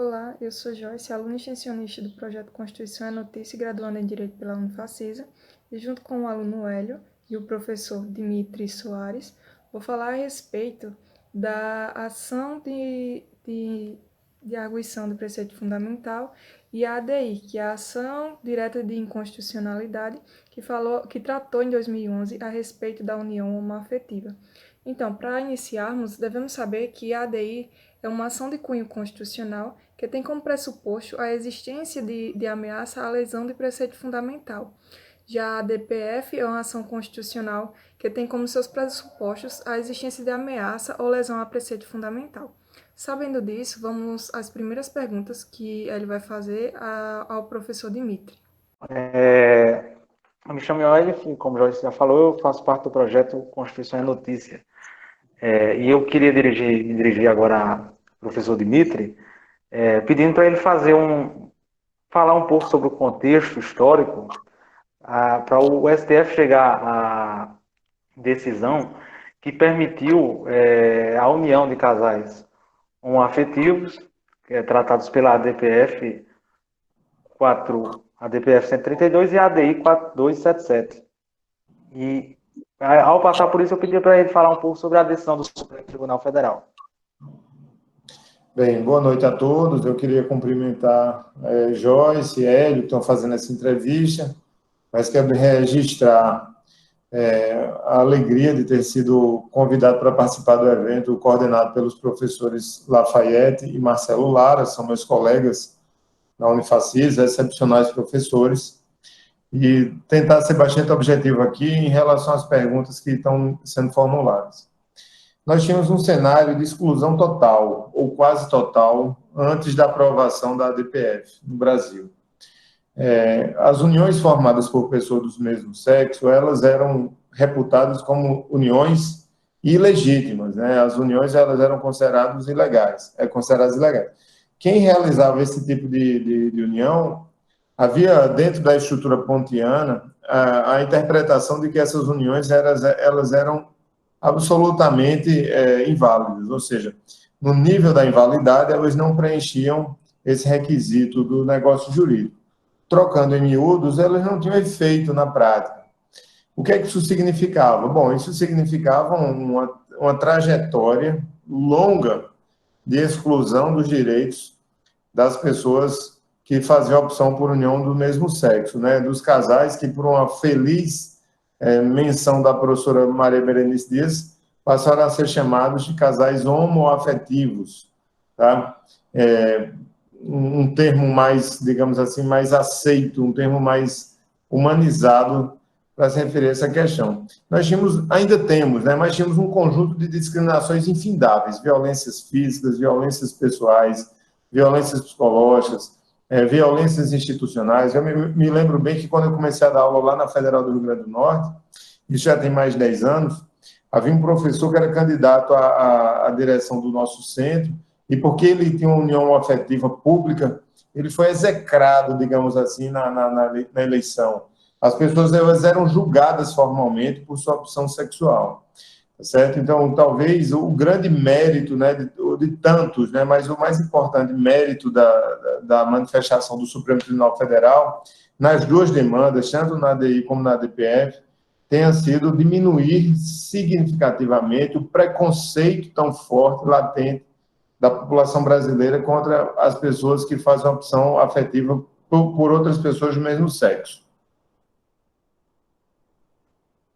Olá, eu sou Joyce, aluna extensionista do projeto Constituição é Notícia e graduanda em Direito pela Unifacisa, e junto com o aluno Hélio e o professor Dimitri Soares, vou falar a respeito da ação de arguição do preceito fundamental e a ADI, que é a Ação Direta de Inconstitucionalidade, que tratou em 2011 a respeito da união homoafetiva. Então, para iniciarmos, devemos saber que a ADI é uma ação de cunho constitucional que tem como pressuposto a existência de ameaça à lesão de preceito fundamental. Já a DPF é uma ação constitucional que tem como seus pressupostos a existência de ameaça ou lesão a preceito fundamental. Sabendo disso, vamos às primeiras perguntas que ele vai fazer ao professor Dimitri. Eu me chamo Yoel, como o Joyce já falou, eu faço parte do projeto Constituição é Notícia. E eu queria me dirigir agora ao professor Dimitri, pedindo para ele falar um pouco sobre o contexto histórico, para o STF chegar à decisão que permitiu a união de casais homoafetivos, tratados pela ADPF 4, a DPF 132 e a ADI 4277. E, ao passar por isso, eu pedi para ele falar um pouco sobre a decisão do Supremo Tribunal Federal. Bem, boa noite a todos. Eu queria cumprimentar Joyce e Hélio, que estão fazendo essa entrevista, mas quero registrar a alegria de ter sido convidado para participar do evento coordenado pelos professores Lafayette e Marcelo Lara, são meus colegas na Unifacisa, excepcionais professores, e tentar ser bastante objetivo aqui em relação às perguntas que estão sendo formuladas. Nós tínhamos um cenário de exclusão total, ou quase total, antes da aprovação da ADPF no Brasil. As uniões formadas por pessoas do mesmo sexo, elas eram reputadas como uniões ilegítimas, né? As uniões, elas eram consideradas ilegais. Quem realizava esse tipo de união, havia dentro da estrutura pontiana a interpretação de que essas uniões elas eram absolutamente inválidas, ou seja, no nível da invalidade, elas não preenchiam esse requisito do negócio jurídico. Trocando em miúdos, elas não tinham efeito na prática. O que é que isso significava? Bom, isso significava uma trajetória longa de exclusão dos direitos das pessoas que faziam opção por união do mesmo sexo, né? Dos casais que, por uma feliz menção da professora Maria Berenice Dias, passaram a ser chamados de casais homoafetivos, tá? Um termo mais, digamos assim, mais aceito, um termo mais humanizado para se referir a essa questão. Ainda temos, né, mas tínhamos um conjunto de discriminações infindáveis, violências físicas, violências pessoais, violências psicológicas, violências institucionais. Eu me lembro bem que quando eu comecei a dar aula lá na Federal do Rio Grande do Norte, isso já tem mais de 10 anos, havia um professor que era candidato à direção do nosso centro, e porque ele tinha uma união afetiva pública, ele foi execrado, digamos assim, na eleição. As pessoas, elas eram julgadas formalmente por sua opção sexual, tá certo? Então, talvez o grande mérito, né, de tantos, né, mas o mais importante mérito da manifestação do Supremo Tribunal Federal, nas duas demandas, tanto na ADI como na ADPF, tenha sido diminuir significativamente o preconceito tão forte, latente, da população brasileira contra as pessoas que fazem a opção afetiva por outras pessoas do mesmo sexo.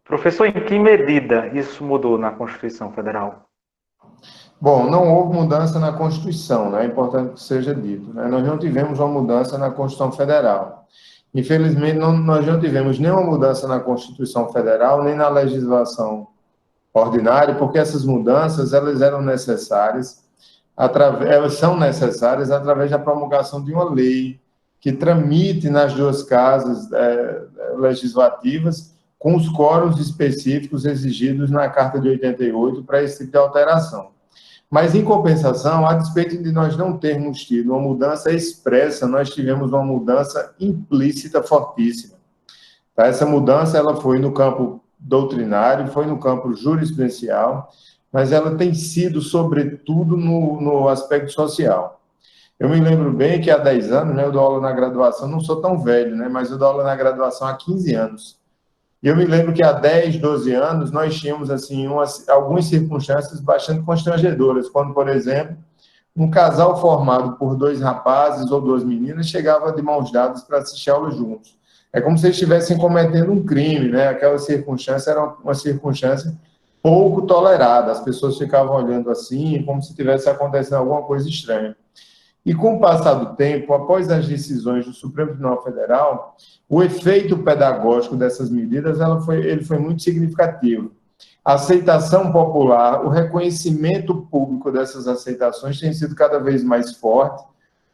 Professor, em que medida isso mudou na Constituição Federal? Bom, não houve mudança na Constituição, né? É importante que seja dito, né? Nós não tivemos uma mudança na Constituição Federal. Infelizmente, nós não tivemos nenhuma mudança na Constituição Federal, nem na legislação ordinária, porque essas mudanças, elas eram necessárias, elas são necessárias através da promulgação de uma lei que tramite nas duas casas legislativas com os quóruns específicos exigidos na Carta de 88 para esse tipo de alteração. Mas, em compensação, a despeito de nós não termos tido uma mudança expressa, nós tivemos uma mudança implícita fortíssima. Tá? Essa mudança ela foi no campo doutrinário, foi no campo jurisprudencial, mas ela tem sido, sobretudo, no aspecto social. Eu me lembro bem que há 10 anos, né, eu dou aula na graduação, não sou tão velho, né, mas eu dou aula na graduação há 15 anos. E eu me lembro que há 10, 12 anos nós tínhamos assim algumas circunstâncias bastante constrangedoras, quando, por exemplo, um casal formado por dois rapazes ou duas meninas chegava de mãos dadas para assistir aula juntos. É como se eles estivessem cometendo um crime, né? Aquela circunstância era uma circunstância pouco tolerada. As pessoas ficavam olhando assim, como se tivesse acontecendo alguma coisa estranha. E com o passar do tempo, após as decisões do Supremo Tribunal Federal, o efeito pedagógico dessas medidas ele foi muito significativo. A aceitação popular, o reconhecimento público dessas aceitações tem sido cada vez mais forte,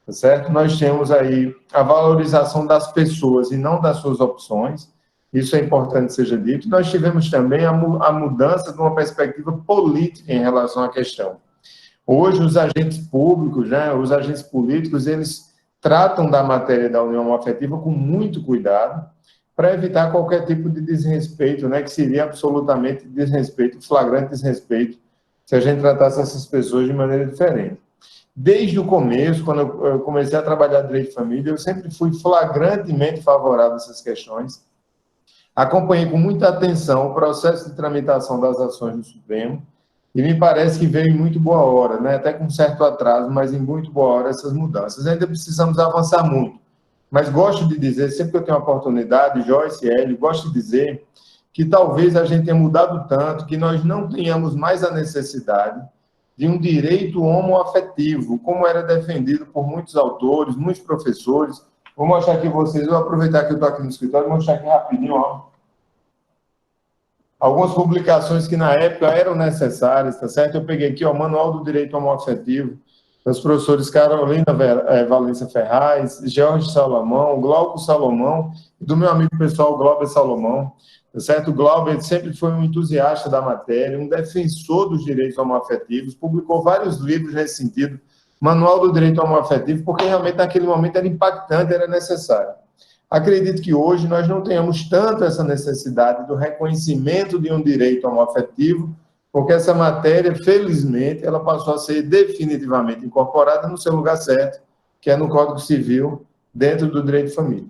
tá certo? Nós temos aí a valorização das pessoas e não das suas opções, isso é importante que seja dito. Nós tivemos também a mudança de uma perspectiva política em relação à questão. Hoje, os agentes públicos, né, os agentes políticos, eles tratam da matéria da união afetiva com muito cuidado para evitar qualquer tipo de desrespeito, né, que seria absolutamente desrespeito, flagrante desrespeito, se a gente tratasse essas pessoas de maneira diferente. Desde o começo, quando eu comecei a trabalhar direito de família, eu sempre fui flagrantemente favorável a essas questões. Acompanhei com muita atenção o processo de tramitação das ações do Supremo, e me parece que veio em muito boa hora, né? Até com certo atraso, mas em muito boa hora essas mudanças. Ainda precisamos avançar muito. Mas gosto de dizer, sempre que eu tenho a oportunidade, Joyce e Hélio, gosto de dizer que talvez a gente tenha mudado tanto que nós não tenhamos mais a necessidade de um direito homoafetivo, como era defendido por muitos autores, muitos professores. Vou mostrar aqui vocês, vou aproveitar que eu estou aqui no escritório, vou mostrar aqui rapidinho, ó, algumas publicações que na época eram necessárias, tá certo? Eu peguei aqui, ó, Manual do Direito Homoafetivo, dos professores Carolina Valença Ferraz, Jorge Salomão, Glauco Salomão, e do meu amigo pessoal, Glauber Salomão, tá certo? O Glauber sempre foi um entusiasta da matéria, um defensor dos direitos homoafetivos, publicou vários livros nesse sentido, Manual do Direito Homoafetivo, porque realmente naquele momento era impactante, era necessário. Acredito que hoje nós não tenhamos tanto essa necessidade do reconhecimento de um direito homoafetivo, porque essa matéria, felizmente, ela passou a ser definitivamente incorporada no seu lugar certo, que é no Código Civil, dentro do direito de família.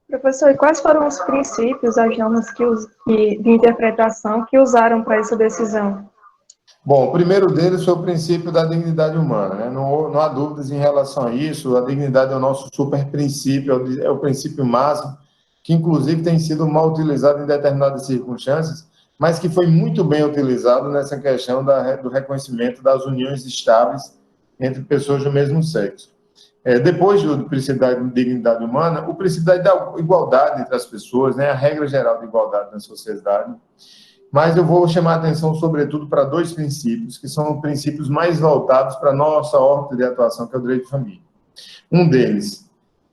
Professor, e quais foram os princípios, as normas de interpretação que usaram para essa decisão? Bom, o primeiro deles foi o princípio da dignidade humana, né? Não há dúvidas em relação a isso, a dignidade é o nosso super princípio, é o princípio máximo, que inclusive tem sido mal utilizado em determinadas circunstâncias, mas que foi muito bem utilizado nessa questão do reconhecimento das uniões estáveis entre pessoas do mesmo sexo. Depois do princípio da dignidade humana, o princípio da igualdade entre as pessoas, né? A regra geral de igualdade na sociedade. Mas eu vou chamar a atenção, sobretudo, para dois princípios, que são princípios mais voltados para a nossa ordem de atuação, que é o direito de família. Um deles,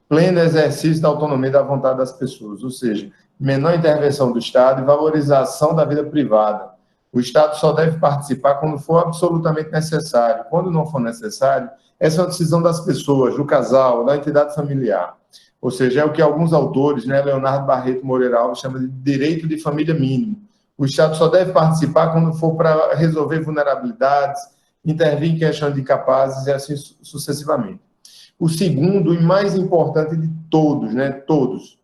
pleno exercício da autonomia e da vontade das pessoas, ou seja, menor intervenção do Estado e valorização da vida privada. O Estado só deve participar quando for absolutamente necessário. Quando não for necessário, essa é uma decisão das pessoas, do casal, da entidade familiar. Ou seja, é o que alguns autores, né, Leonardo Barreto Moreira Alves, chama de direito de família mínimo. O Estado só deve participar quando for para resolver vulnerabilidades, intervir em questões de incapazes e assim sucessivamente. O segundo e mais importante de todos, né, todos,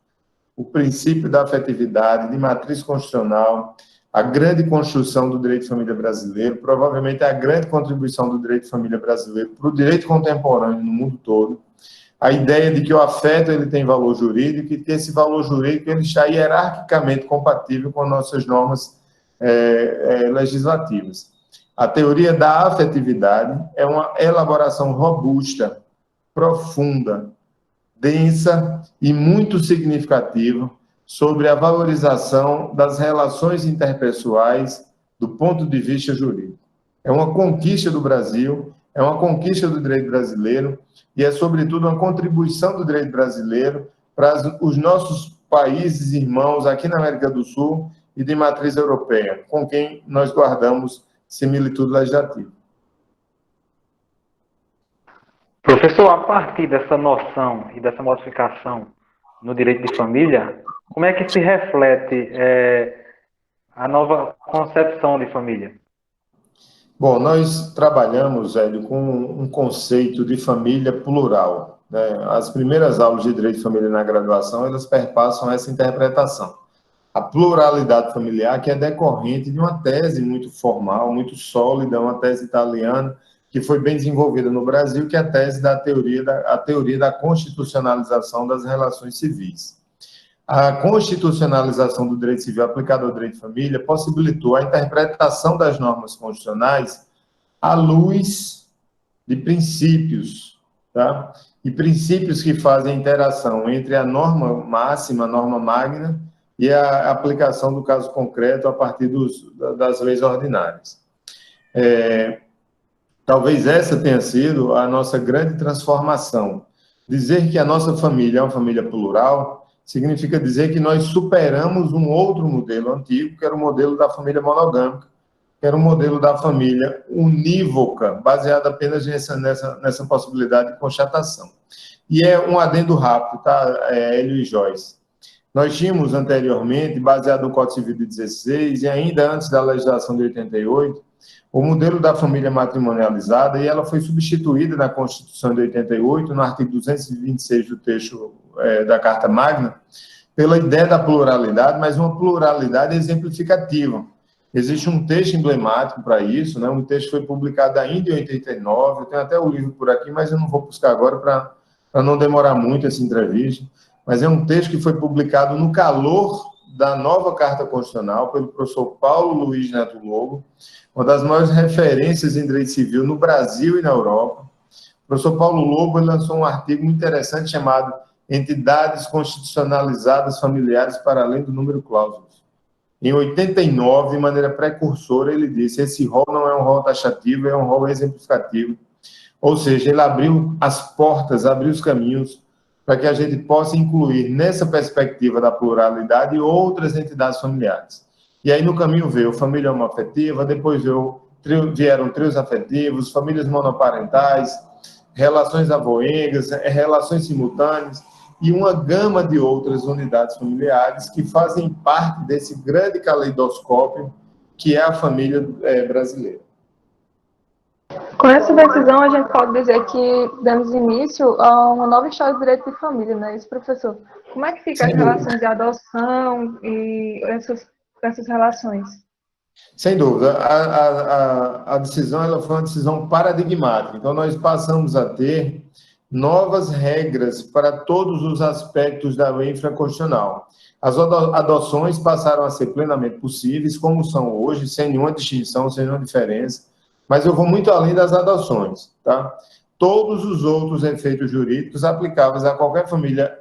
o princípio da afetividade, de matriz constitucional, a grande construção do direito de família brasileiro, provavelmente a grande contribuição do direito de família brasileiro para o direito contemporâneo no mundo todo, a ideia de que o afeto ele tem valor jurídico e que esse valor jurídico ele está hierarquicamente compatível com nossas normas legislativas. A teoria da afetividade é uma elaboração robusta, profunda, densa e muito significativa sobre a valorização das relações interpessoais do ponto de vista jurídico. É uma conquista do Brasil, é uma conquista do direito brasileiro e é, sobretudo, uma contribuição do direito brasileiro para os nossos países irmãos aqui na América do Sul e de matriz europeia, com quem nós guardamos similitude legislativa. Professor, a partir dessa noção e dessa modificação no direito de família, como é que se reflete a nova concepção de família? Bom, nós trabalhamos, Hélio, com um conceito de família plural, né? As primeiras aulas de Direito de Família na graduação, elas perpassam essa interpretação. A pluralidade familiar, que é decorrente de uma tese muito formal, muito sólida, uma tese italiana, que foi bem desenvolvida no Brasil, que é a tese da teoria da constitucionalização das relações civis. A constitucionalização do direito civil aplicado ao direito de família possibilitou a interpretação das normas constitucionais à luz de princípios, tá? E princípios que fazem a interação entre a norma máxima, a norma magna, e a aplicação do caso concreto a partir das leis ordinárias. Talvez essa tenha sido a nossa grande transformação. Dizer que a nossa família é uma família plural significa dizer que nós superamos um outro modelo antigo, que era o modelo da família monogâmica, que era o modelo da família unívoca, baseado apenas nessa possibilidade de constatação. E é um adendo rápido, tá, Hélio e Joyce? Nós tínhamos anteriormente, baseado no Código Civil de 16 e ainda antes da legislação de 88, o modelo da família matrimonializada, e ela foi substituída na Constituição de 88, no artigo 226 do texto da Carta Magna, pela ideia da pluralidade, mas uma pluralidade exemplificativa. Existe um texto emblemático para isso, né? Um texto que foi publicado ainda em 89, eu tenho até o livro por aqui, mas eu não vou buscar agora para não demorar muito essa entrevista, mas é um texto que foi publicado no calor da nova Carta Constitucional pelo professor Paulo Luiz Neto Lobo, uma das maiores referências em direito civil no Brasil e na Europa. O professor Paulo Lobo lançou um artigo muito interessante chamado Entidades Constitucionalizadas Familiares para além do número de cláusulas. Em 89, de maneira precursora, ele disse: esse rol não é um rol taxativo, é um rol exemplificativo. Ou seja, ele abriu as portas, abriu os caminhos para que a gente possa incluir nessa perspectiva da pluralidade outras entidades familiares. E aí no caminho veio família homoafetiva, depois vieram trios afetivos, famílias monoparentais, relações avoengas, relações simultâneas e uma gama de outras unidades familiares que fazem parte desse grande caleidoscópio que é a família brasileira. Com essa decisão, a gente pode dizer que damos início a uma nova história do direito de família, não é isso, professor? Como é que ficam as relações de adoção e essas relações? Sem dúvida. A decisão ela foi uma decisão paradigmática. Então, nós passamos a ter novas regras para todos os aspectos da lei infraconstitucional. As adoções passaram a ser plenamente possíveis, como são hoje, sem nenhuma distinção, sem nenhuma diferença. Mas eu vou muito além das adoções, tá? Todos os outros efeitos jurídicos aplicáveis a qualquer família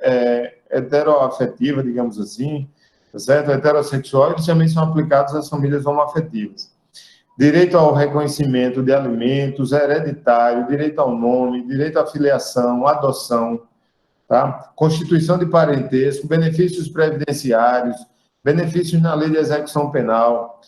heteroafetiva, digamos assim, certo? Heterossexual, eles também são aplicados às famílias homoafetivas. Direito ao reconhecimento de alimentos, hereditário, direito ao nome, direito à filiação, adoção, tá? Constituição de parentesco, benefícios previdenciários, benefícios na lei de execução penal,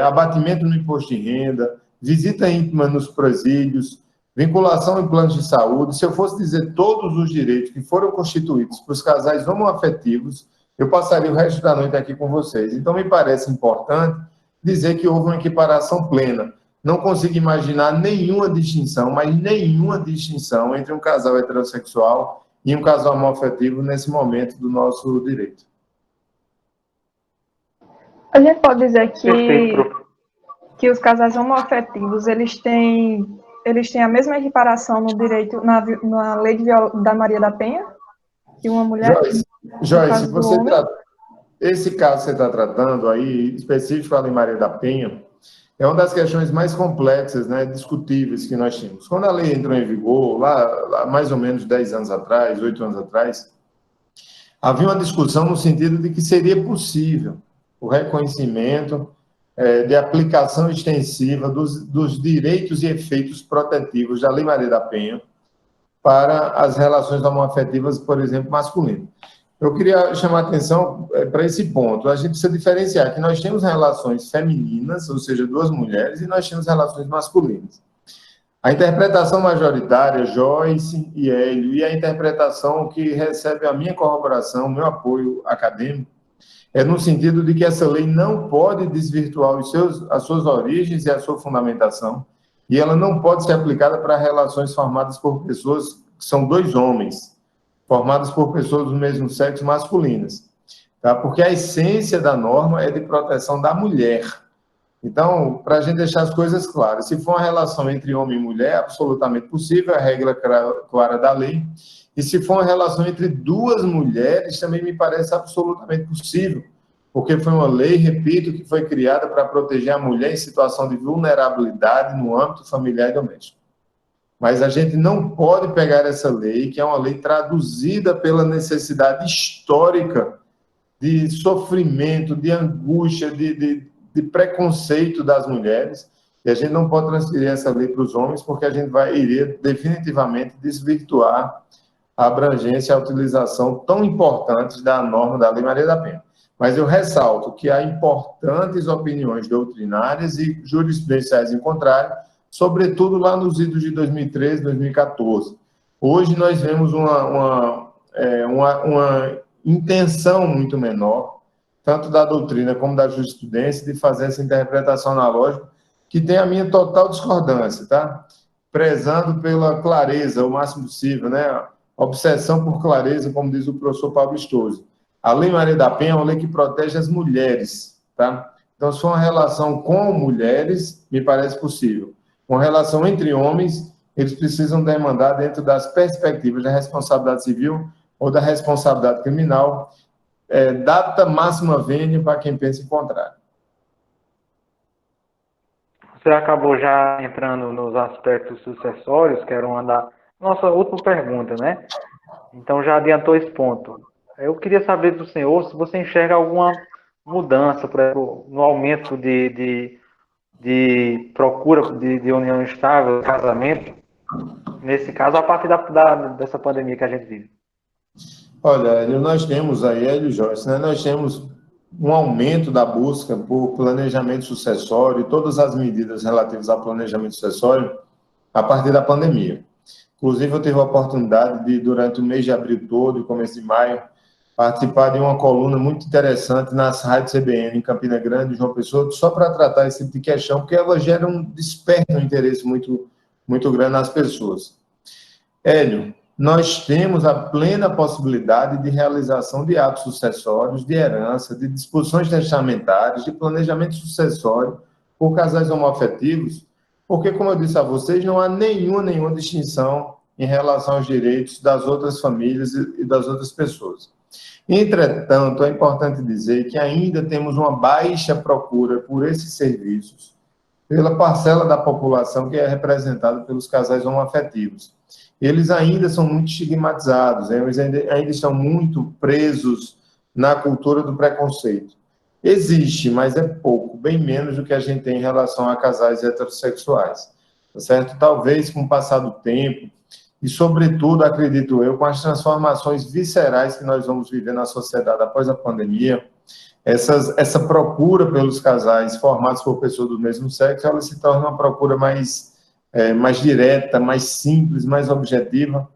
abatimento no imposto de renda, visita íntima nos presídios, vinculação em planos de saúde. Se eu fosse dizer todos os direitos que foram constituídos para os casais homoafetivos, eu passaria o resto da noite aqui com vocês. Então, me parece importante dizer que houve uma equiparação plena. Não consigo imaginar nenhuma distinção, mas nenhuma distinção entre um casal heterossexual e um casal homoafetivo nesse momento do nosso direito. A gente pode dizer que os casais homoafetivos, eles têm a mesma equiparação no direito, na lei da Maria da Penha, que uma mulher... Joyce, esse caso que você está tratando aí, específico da Lei Maria da Penha, é uma das questões mais complexas, né, discutíveis que nós tínhamos. Quando a lei entrou em vigor, lá mais ou menos 10 anos atrás, 8 anos atrás, havia uma discussão no sentido de que seria possível o reconhecimento de aplicação extensiva dos direitos e efeitos protetivos da Lei Maria da Penha para as relações homoafetivas, por exemplo, masculinas. Eu queria chamar a atenção para esse ponto. A gente precisa diferenciar que nós temos relações femininas, ou seja, duas mulheres, e nós temos relações masculinas. A interpretação majoritária, Joyce e Hélio, e a interpretação que recebe a minha corroboração, o meu apoio acadêmico, é no sentido de que essa lei não pode desvirtuar as suas origens e a sua fundamentação, e ela não pode ser aplicada para relações formadas por pessoas que são dois homens, formadas por pessoas do mesmo sexo masculinas, tá? Porque a essência da norma é de proteção da mulher. Então, para a gente deixar as coisas claras, se for uma relação entre homem e mulher, é absolutamente possível, é a regra clara da lei, e se for uma relação entre duas mulheres, também me parece absolutamente possível, porque foi uma lei, repito, que foi criada para proteger a mulher em situação de vulnerabilidade no âmbito familiar e doméstico. Mas a gente não pode pegar essa lei, que é uma lei traduzida pela necessidade histórica de sofrimento, de angústia, de preconceito das mulheres, e a gente não pode transferir essa lei para os homens, porque a gente iria definitivamente desvirtuar a abrangência e a utilização tão importantes da norma da Lei Maria da Penha. Mas eu ressalto que há importantes opiniões doutrinárias e jurisprudenciais em contrário, sobretudo lá nos idos de 2013, 2014. Hoje nós vemos uma intenção muito menor, tanto da doutrina como da jurisprudência, de fazer essa interpretação analógica, que tem a minha total discordância, tá? Prezando pela clareza o máximo possível, né? Obsessão por clareza, como diz o professor Pablo Stoso. A Lei Maria da Penha é uma lei que protege as mulheres, tá? Então, se for uma relação com mulheres, me parece possível. Uma relação entre homens, eles precisam demandar dentro das perspectivas da responsabilidade civil ou da responsabilidade criminal, data máxima vênia para quem pensa em contrário. Você acabou já entrando nos aspectos sucessórios, que era uma da nossa última pergunta, né? Então já adiantou esse ponto. Eu queria saber do senhor se você enxerga alguma mudança, por exemplo, no aumento de procura de união estável, casamento, nesse caso, a partir dessa pandemia que a gente vive. Olha, nós temos aí, Hélio Joyce, né? Nós temos um aumento da busca por planejamento sucessório e todas as medidas relativas ao planejamento sucessório a partir da pandemia. Inclusive, eu tive a oportunidade de, durante o mês de abril todo e começo de maio, participar de uma coluna muito interessante nas rádios CBN, em Campina Grande, João Pessoa, só para tratar esse tipo de questão, porque ela desperta um interesse muito, muito grande nas pessoas. Hélio, nós temos a plena possibilidade de realização de atos sucessórios, de herança, de disposições testamentárias, de planejamento sucessório por casais homoafetivos, porque, como eu disse a vocês, não há nenhuma distinção em relação aos direitos das outras famílias e das outras pessoas. Entretanto, é importante dizer que ainda temos uma baixa procura por esses serviços pela parcela da população que é representada pelos casais homoafetivos. Eles ainda são muito estigmatizados, eles ainda estão muito presos na cultura do preconceito. Existe, mas é pouco, bem menos do que a gente tem em relação a casais heterossexuais, tá certo? Talvez com o passar do tempo, e sobretudo, acredito eu, com as transformações viscerais que nós vamos viver na sociedade após a pandemia, essa procura pelos casais formados por pessoas do mesmo sexo, ela se torna uma procura mais direta, mais simples, mais objetiva,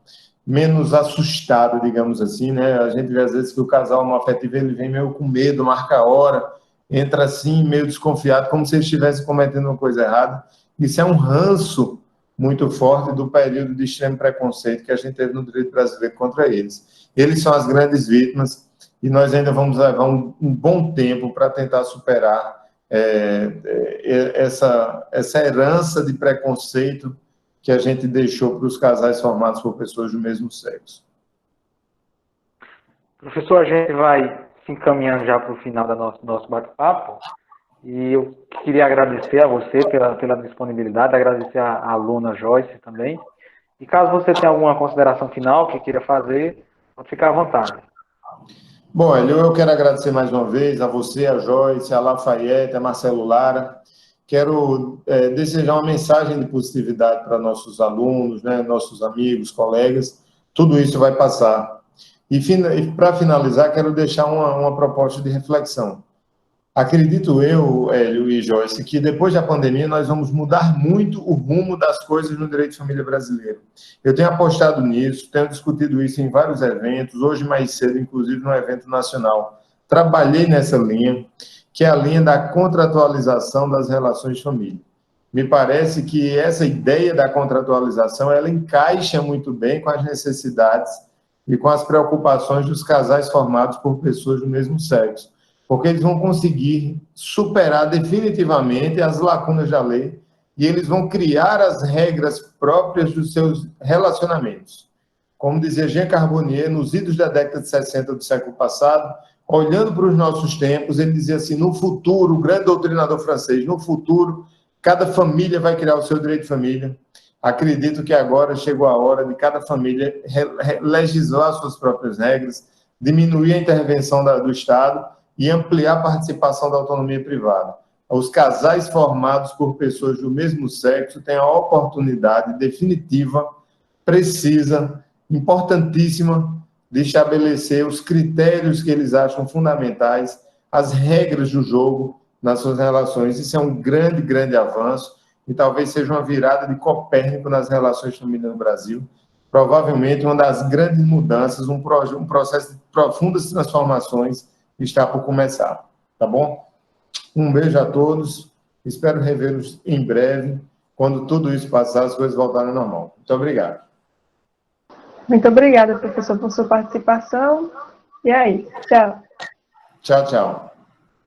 menos assustada, digamos assim, né? A gente vê às vezes que o casal homoafetivo ele vem meio com medo, marca a hora, entra assim, meio desconfiado, como se ele estivesse cometendo uma coisa errada. Isso é um ranço muito forte do período de extremo preconceito que a gente teve no direito brasileiro contra eles. Eles são as grandes vítimas e nós ainda vamos levar um bom tempo para tentar superar essa herança de preconceito que a gente deixou para os casais formados por pessoas do mesmo sexo. Professor, a gente vai se encaminhando já para o final do nosso bate-papo, e eu queria agradecer a você pela disponibilidade, agradecer à aluna Joyce também, e caso você tenha alguma consideração final que queira fazer, pode ficar à vontade. Bom, eu quero agradecer mais uma vez a você, a Joyce, a Lafayette, a Marcelo Lara. Quero desejar uma mensagem de positividade para nossos alunos, né, nossos amigos, colegas. Tudo isso vai passar. E para finalizar, quero deixar uma proposta de reflexão. Acredito eu, Hélio e Joyce, que depois da pandemia nós vamos mudar muito o rumo das coisas no direito de família brasileiro. Eu tenho apostado nisso, tenho discutido isso em vários eventos, hoje mais cedo, inclusive, num evento nacional, trabalhei nessa linha, que é a linha da contratualização das relações de família. Me parece que essa ideia da contratualização, ela encaixa muito bem com as necessidades e com as preocupações dos casais formados por pessoas do mesmo sexo, porque eles vão conseguir superar definitivamente as lacunas da lei e eles vão criar as regras próprias dos seus relacionamentos. Como dizia Jean Carbonnier, nos idos da década de 60 do século passado, olhando para os nossos tempos, ele dizia assim, no futuro, o grande doutrinador francês, no futuro, cada família vai criar o seu direito de família. Acredito que agora chegou a hora de cada família legislar suas próprias regras, diminuir a intervenção do Estado e ampliar a participação da autonomia privada. Os casais formados por pessoas do mesmo sexo têm a oportunidade definitiva, precisa, importantíssima, de estabelecer os critérios que eles acham fundamentais, as regras do jogo nas suas relações. Isso é um grande, grande avanço e talvez seja uma virada de Copérnico nas relações de família no Brasil. Provavelmente uma das grandes mudanças, um processo de profundas transformações está por começar. Tá bom? Um beijo a todos. Espero revê-los em breve, quando tudo isso passar, as coisas voltarem ao normal. Muito obrigado. Muito obrigada, professor, por sua participação. E aí, tchau. Tchau, tchau.